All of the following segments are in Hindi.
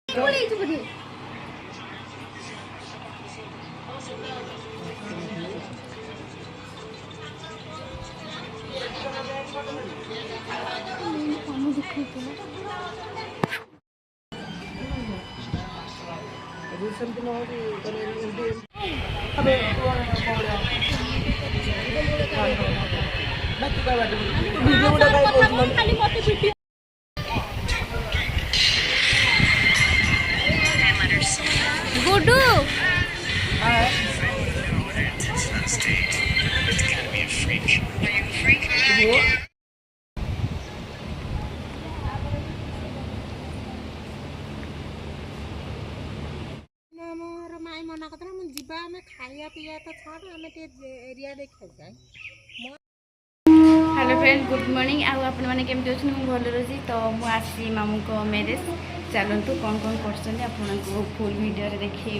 गुड्डू माई मना करता जीवा आम खाया पीया तो छाड़ आम एरिया देखा जाए। हेलो फ्रेंड गुड मॉर्निंग आपण मैंने केमती अच्छे मुझे भल रही तो मुझे मामू को मैरेज चलतु कौन कौन कर फुल वीडियो देखी।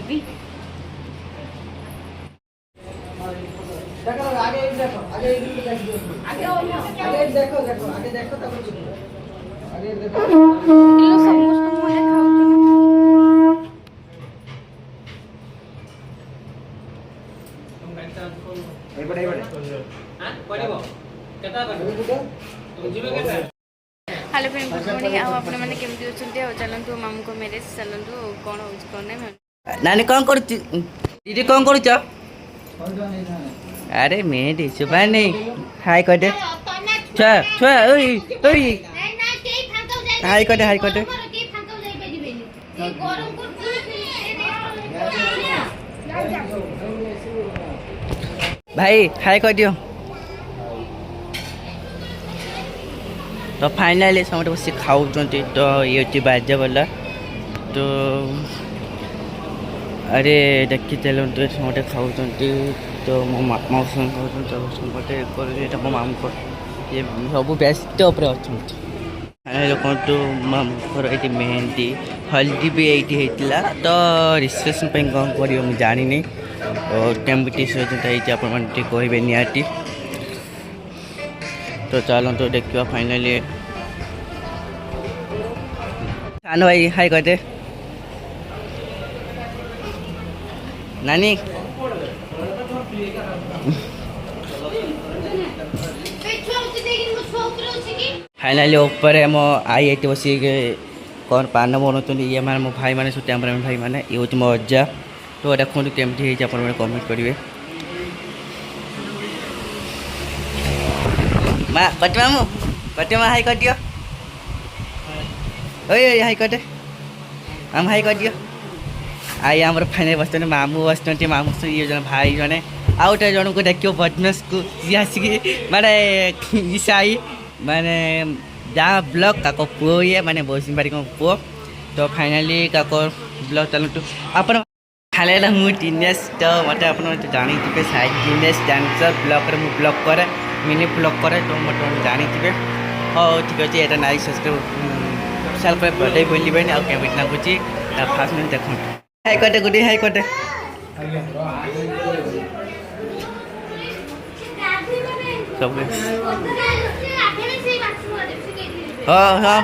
हेलो फ्रेंड गुड मॉर्निंग आपण मैंने केमती अच्छे चलतु मामू को मैरेज चलतु कौन हो नानी कौन कर दीदी कौन कर अरे मेहंदी सुबह नहीं हाय कर दे छुआ छुआ हाय कर दे हाय कर दे भाई हाय कर दियो। तो फाइनली समझे बस खाऊ तो ये बाजा वाला तो अरे देखी चलो तो समझे खाऊ तो मो मौसम खाते मो मामू को ये सब व्यस्त अच्छा लोक तो मामूर ये मेहंदी हल्दी भी ये तो रिसेप्शन कौन कर जानी और केमती सहित आप कहे निहाती तो चलो तो देखा फाइनली सानो भाई हाय कहते नानी फाइनली ऊपर मो आई ये बस कौन पान बनाते ये मैंने मो भाई मैंने सब कैमरामैन भाई मैंने ये हूँ मो अजा तो देखो केमती आप कमेंट करेंगे। माँ कट मामू हाई कर दियो हाई कर दे मामू हाई कर दियो आई आम फाइनल बस मामू बस मामू ये जन भाई जने आउ टे जन को देखियो बदमाश को सी आसिक माने ईसाई माने जहाँ ब्लॉग काको पुओ ये माने बसिन बारी को पुओ तो फाइनली काको ब्लॉग चलतु आप खाले हूँ टीनेज तो मत आप जानी थे साइड टीनेज डांसर ब्लॉग मुझे ब्लॉग करे मिनी ब्लॉग करे तो मत जानी थे हाँ ठीक अच्छे यहाँ नाइक सब्सक्राइब सेल्फ बर्थडे बोली आ केमिट लगुच फास्ट मिनट देखो हाई कटे गुडी हाई कटे सब हाँ हाँ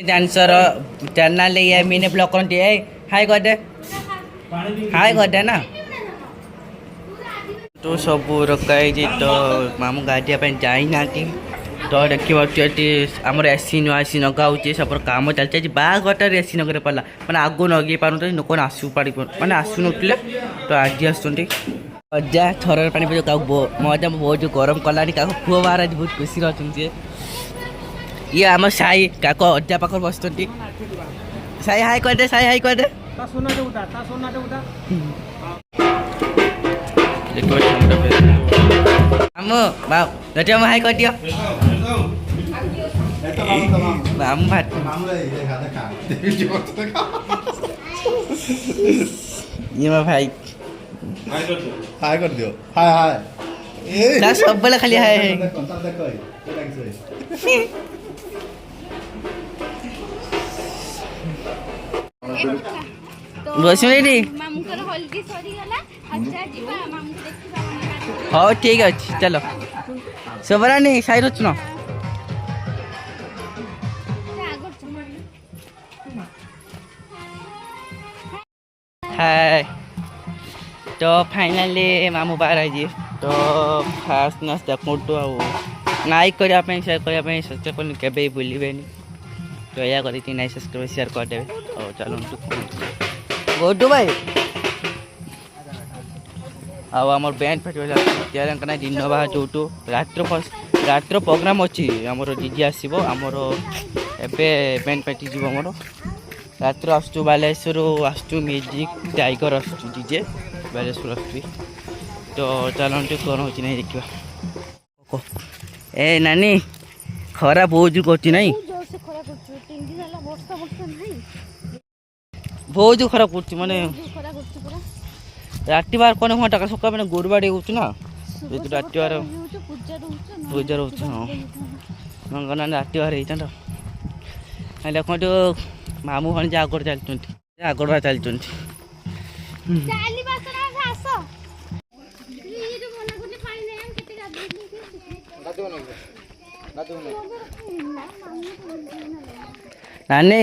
डांसर चैनल ये मिनी ब्लॉग करती है हाई कटे हाई कटे ना तो सब रखाई तो मामू गाड़ी जाई ना तो देखिए आमर एसी नुआ एसी नगा हो सब कम चलती बाघर एसी नगर पाला मैंने आगु नगे पार लोक आसू पारि मैंने आसु नुले तो आज आसुँच अजा थर पानी मो अजा बहुत गरम कलानी क्या पुओ बाहर आज बहुत खुशी अच्छे ये आम साई क्या अजा पाख बस साई हाई कर दे साई हाई कर दे आम हाई कर दियो मामू भात ये भाई हाय कर दियो हाय हाय ना सब बेला खाली हाय हाय बस रे मामू कर हल्दी सरी गला अच्छा जीवा मामू को देखिबा हां ठीक अछि चलो सबरा नहीं साई रचन हाय तो फाइनाली मामू बाहर आई तो फास्ट नाच देखु लाइक करने सेयार करने सब्सक्राइब करनी केवे भूलें तो या करके नाइक सब्सक्राइब शेयर करदेवे और चलतु गुड्डू भाई आमर बैंड फेस्टिवल दिन बाहर जो रात्र प्रोग्राम अच्छी आमर डीजे आसो आमर एवं बैंड पार्टी जीव आमर रात्र आसु बालेश्वर आसु म्यूजिक टाइगर आसु डीजे बालेश्वर आसु तो चलतु कौन हो देखा ए नानी खरा बहुत जोर कर बहुत जो खराब कर माने राति बार कौन हाँ टाका सका मैंने गोरबाड़ी होना राति बार पूजा रोच हाँ मंगना राति बार होता देखो तो मामू भाई आगड़ चलती आगड़ चलती नानी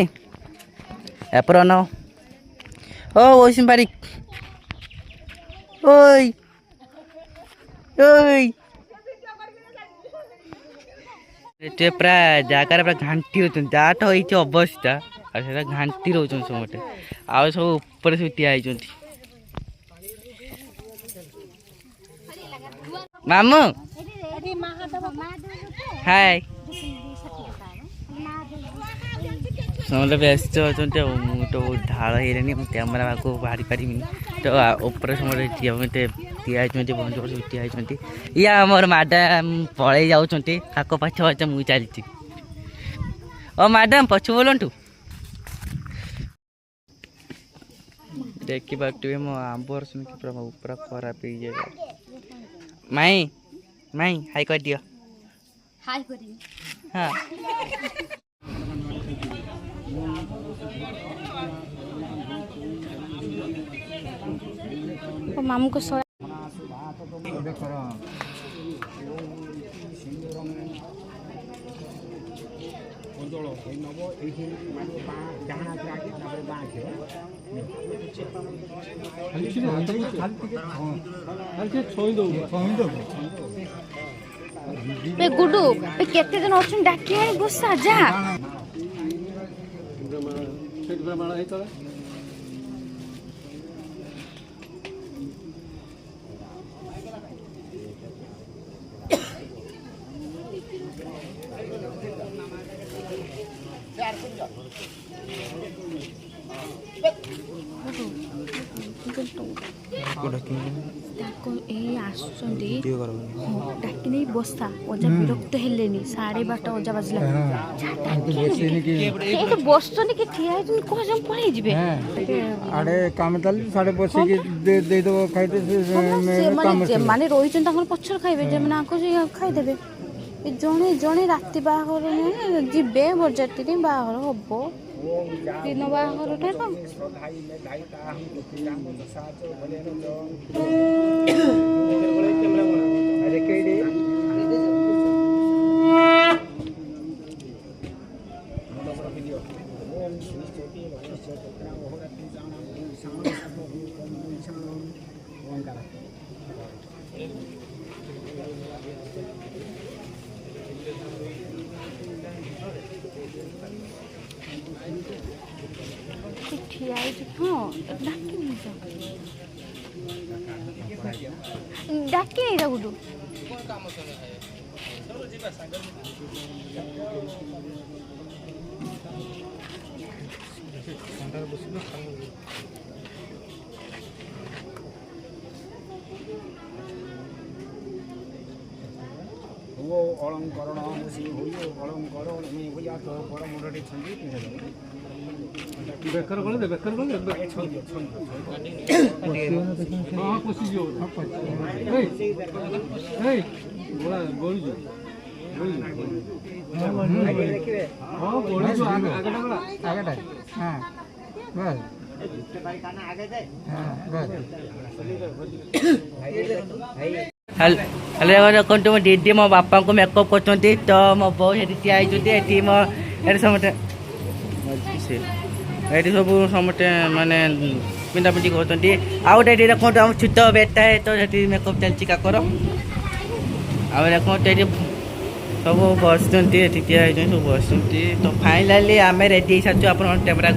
एपर ना ओ वैसिम पारिक ओई ओई ये प्राय जगार पूरा घाटी होती जहाँ तो होती अवस्था और घाटी रोच समटे आउ सब ऊपर सब ठिया मामू हाय समस्त व्यस्त अच्छा तो ढाल हो कैमेरा को बाहरी पारि तो ऊपर समस्त ठिया बंद कर सब ठिया या मोर मैडम पलि जाऊँच काक पछ पछ मुझे चलती ओ मैडम पछ बोलतु देखी पार्टे मो आंब रसुन पूरा खराब हो जाए माई माई हाई कर दियो हाय करी हाँ मामू को गुडू केते दिन अच्छे डाकिया गुस्सा जा डाकिनी बसा अजा विरक्त हेलेनी 12:30 अजा बाजला बसनी कि ठिया कह पड़े जी आड़े काम चल साढ़े बस माने रही पचर खाइबे खाईदे जड़े जड़े राति बाहर जीवे बरजाती बाहर हम दिन बाहर डाके गुडू अलंकरण अलंकर मुंडे छंदी बेकर गले बेकर गले हां पसियो ए ए बोला बोल जो हां बोल जो आगटा हां बस हेलो देखो मो दीदी मो बापा को मेकअप कर तो मो बो ठिया मो समटे सब समटे माने ପିନ୍ଧାପିନ୍ଧି କରୁଛନ୍ତି ଆଉ ଗୋଟେ ଏଠି ଦେଖନ୍ତୁ ଆମ ଛୁଟ ବେଟା ତ ସେଠି ମେକଅପ୍ ଚାଲିଛି କାକର ଆଉ ଦେଖନ୍ତୁ ଏଠି ସବୁ ବସୁଛନ୍ତି ଏଠି ଠିଆ ହେଇଛନ୍ତି ସବୁ ବସୁଛନ୍ତି ତ ଫାଇନାଲି ଆମେ ରେଡ଼ି ହେଇସାରିଛୁ ଆପଣଙ୍କ କ୍ୟାମେରା